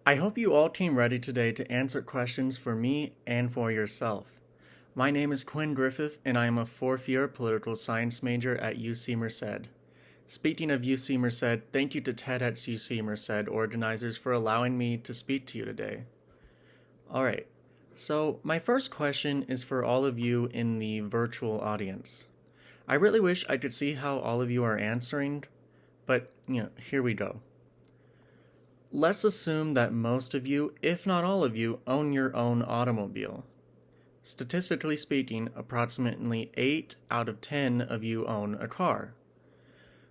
I hope you all came ready today to answer questions for me and for yourself. My name is Quinn Griffith, and I am a fourth-year political science major at UC-Merced. Speaking of UC-Merced, thank you to TEDxUCMerced organizers for allowing me to speak to you today. Alright, so my first question is for all of you in the virtual audience. I really wish I could see how all of you are answering, but here we go. Let's assume that most of you, if not all of you, own your own automobile. Statistically speaking, approximately 8 out of 10 of you own a car.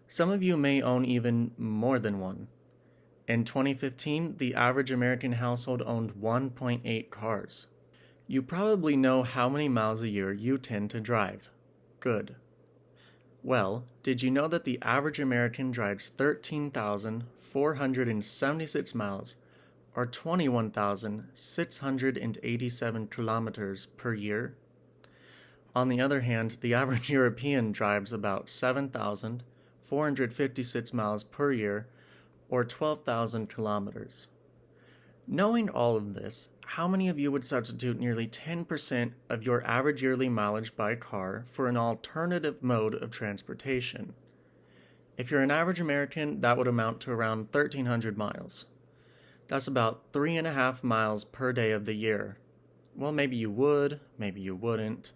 Some of you may own even more than one. In 2015, the average American household owned 1.8 cars. You probably know how many miles a year you tend to drive. Good. Well, did you know that the average American drives 13,476 miles, or 21,687 kilometers per year? On the other hand, the average European drives about 7,456 miles per year, or 12,000 kilometers. Knowing all of this, how many of you would substitute nearly 10% of your average yearly mileage by car for an alternative mode of transportation? If you're an average American, that would amount to around 1,300 miles. That's about 3.5 miles per day of the year. Well, maybe you would, maybe you wouldn't.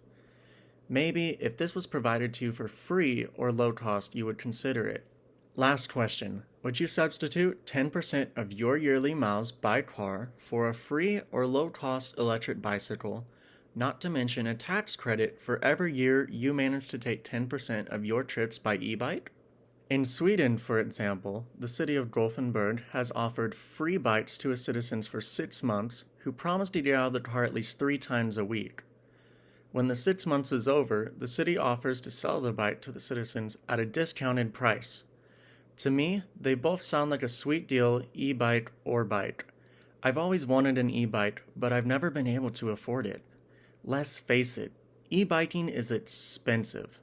Maybe if this was provided to you for free or low cost, you would consider it. Last question. Would you substitute 10% of your yearly miles by car for a free or low-cost electric bicycle, not to mention a tax credit for every year you manage to take 10% of your trips by e-bike? In Sweden, for example, the city of Gothenburg has offered free bikes to its citizens for 6 months who promise to get out of the car at least 3 times a week. When the 6 months is over, the city offers to sell the bike to the citizens at a discounted price. To me, they both sound like a sweet deal, e-bike or bike. I've always wanted an e-bike, but I've never been able to afford it. Let's face it, e-biking is expensive.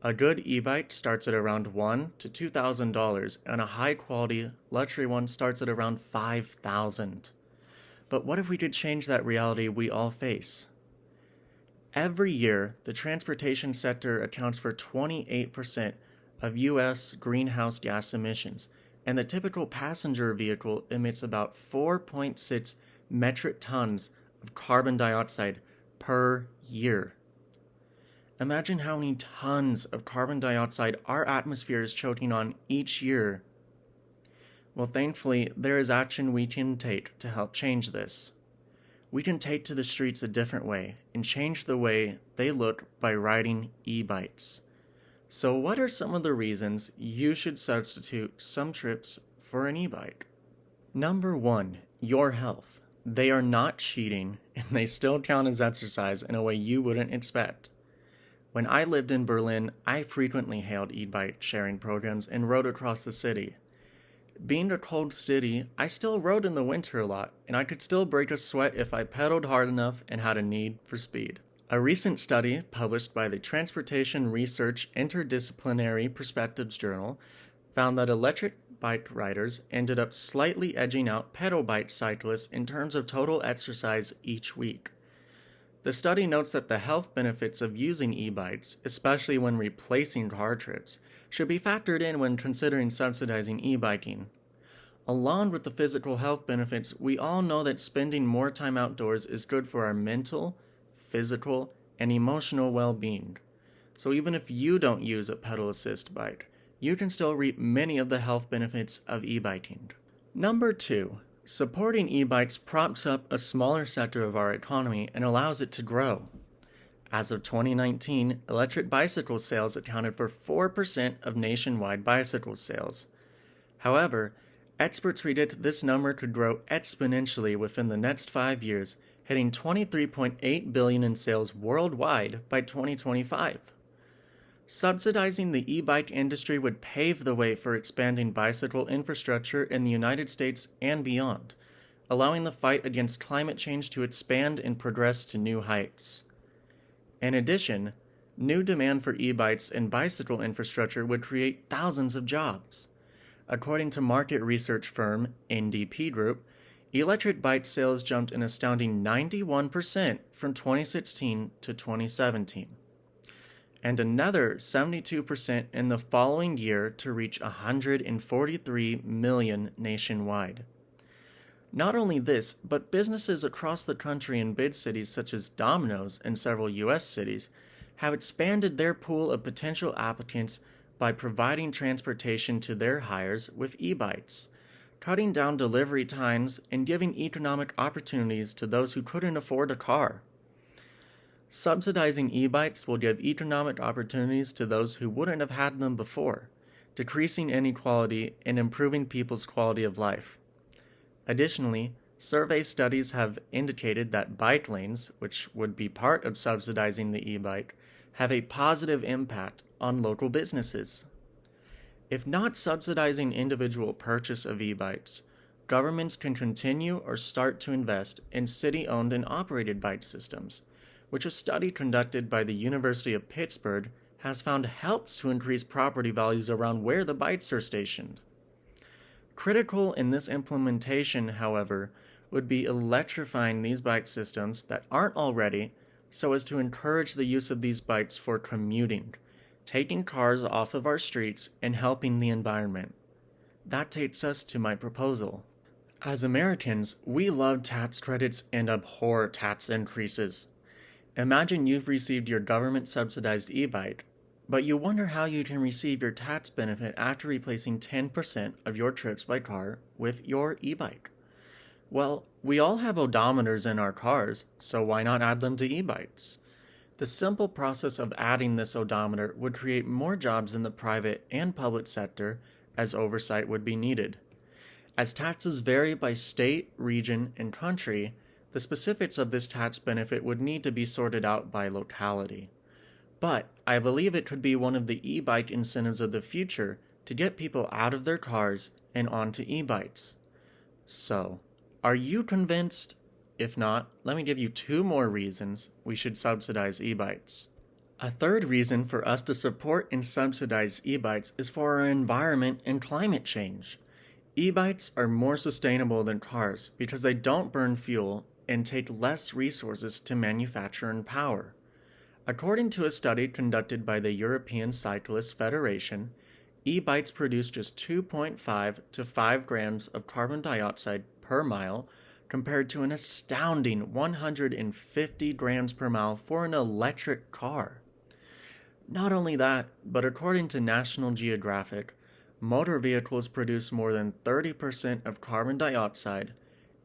A good e-bike starts at around $1,000 to $2,000, and a high-quality luxury one starts at around $5,000. But what if we could change that reality we all face? Every year, the transportation sector accounts for 28% of U.S. greenhouse gas emissions, and the typical passenger vehicle emits about 4.6 metric tons of carbon dioxide per year. Imagine how many tons of carbon dioxide our atmosphere is choking on each year. Well, thankfully, there is action we can take to help change this. We can take to the streets a different way and change the way they look by riding e-bikes. So what are some of the reasons you should substitute some trips for an e-bike? Number 1, your health. They are not cheating, and they still count as exercise in a way you wouldn't expect. When I lived in Berlin, I frequently hailed e-bike sharing programs and rode across the city. Being a cold city, I still rode in the winter a lot, and I could still break a sweat if I pedaled hard enough and had a need for speed. A recent study published by the Transportation Research Interdisciplinary Perspectives Journal found that electric bike riders ended up slightly edging out pedal bike cyclists in terms of total exercise each week. The study notes that the health benefits of using e-bikes, especially when replacing car trips, should be factored in when considering subsidizing e-biking. Along with the physical health benefits, we all know that spending more time outdoors is good for our mental, physical, and emotional well-being. So even if you don't use a pedal assist bike, you can still reap many of the health benefits of e-biking. Number 2, supporting e-bikes props up a smaller sector of our economy and allows it to grow. As of 2019, electric bicycle sales accounted for 4% of nationwide bicycle sales. However, experts predict this number could grow exponentially within the next 5 years, hitting $23.8 billion in sales worldwide by 2025. Subsidizing the e-bike industry would pave the way for expanding bicycle infrastructure in the United States and beyond, allowing the fight against climate change to expand and progress to new heights. In addition, new demand for e-bikes and bicycle infrastructure would create thousands of jobs. According to market research firm NDP Group, electric bike sales jumped an astounding 91% from 2016 to 2017, and another 72% in the following year to reach 143 million nationwide. Not only this, but businesses across the country in big cities such as Domino's and several US cities have expanded their pool of potential applicants by providing transportation to their hires with e-bikes, cutting down delivery times and giving economic opportunities to those who couldn't afford a car. Subsidizing e-bikes will give economic opportunities to those who wouldn't have had them before, decreasing inequality and improving people's quality of life. Additionally, survey studies have indicated that bike lanes, which would be part of subsidizing the e-bike, have a positive impact on local businesses. If not subsidizing individual purchase of e-bikes, governments can continue or start to invest in city-owned and operated bike systems, which a study conducted by the University of Pittsburgh has found helps to increase property values around where the bikes are stationed. Critical in this implementation, however, would be electrifying these bike systems that aren't already, so as to encourage the use of these bikes for commuting, taking cars off of our streets and helping the environment. That takes us to my proposal. As Americans, we love tax credits and abhor tax increases. Imagine you've received your government-subsidized e-bike, but you wonder how you can receive your tax benefit after replacing 10% of your trips by car with your e-bike. Well, we all have odometers in our cars, so why not add them to e-bikes? The simple process of adding this odometer would create more jobs in the private and public sector, as oversight would be needed. As taxes vary by state, region, and country, the specifics of this tax benefit would need to be sorted out by locality. But I believe it could be one of the e-bike incentives of the future to get people out of their cars and onto e-bikes. So, are you convinced? If not, let me give you 2 more reasons we should subsidize e-bikes. A third reason for us to support and subsidize e-bikes is for our environment and climate change. E-bikes are more sustainable than cars because they don't burn fuel and take less resources to manufacture and power. According to a study conducted by the European Cyclist Federation, e-bikes produce just 2.5 to 5 grams of carbon dioxide per mile compared to an astounding 150 grams per mile for an electric car. Not only that, but according to National Geographic, motor vehicles produce more than 30% of carbon dioxide,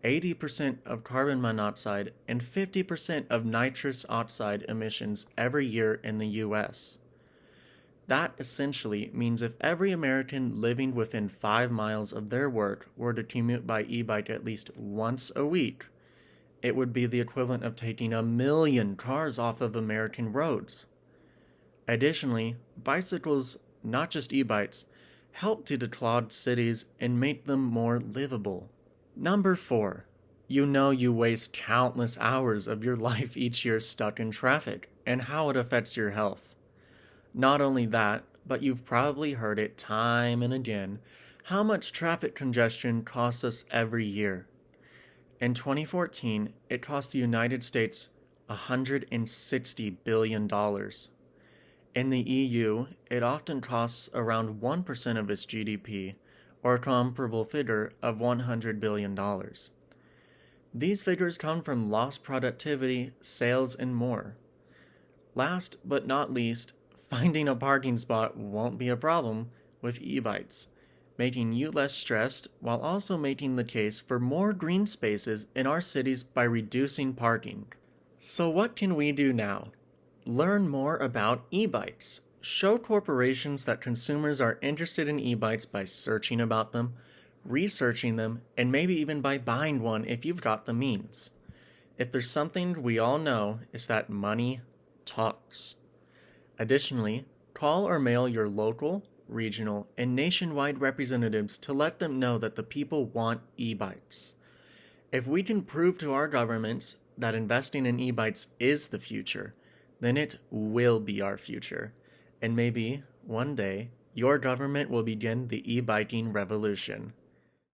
80% of carbon monoxide, and 50% of nitrous oxide emissions every year in the US. That essentially means if every American living within 5 miles of their work were to commute by e-bike at least once a week, it would be the equivalent of taking 1 million cars off of American roads. Additionally, bicycles, not just e-bikes, help to declog cities and make them more livable. Number 4. You waste countless hours of your life each year stuck in traffic and how it affects your health. Not only that, but you've probably heard it time and again, how much traffic congestion costs us every year. In 2014, it cost the United States $160 billion. In the EU, it often costs around 1% of its GDP, or a comparable figure of $100 billion. These figures come from lost productivity, sales, and more. Last but not least, finding a parking spot won't be a problem with e-bikes, making you less stressed while also making the case for more green spaces in our cities by reducing parking. So what can we do now? Learn more about e-bikes. Show corporations that consumers are interested in e-bikes by searching about them, researching them, and maybe even by buying one if you've got the means. If there's something we all know, it's that money talks. Additionally, call or mail your local, regional, and nationwide representatives to let them know that the people want e-bikes. If we can prove to our governments that investing in e-bikes is the future, then it will be our future. And maybe, one day, your government will begin the e-biking revolution.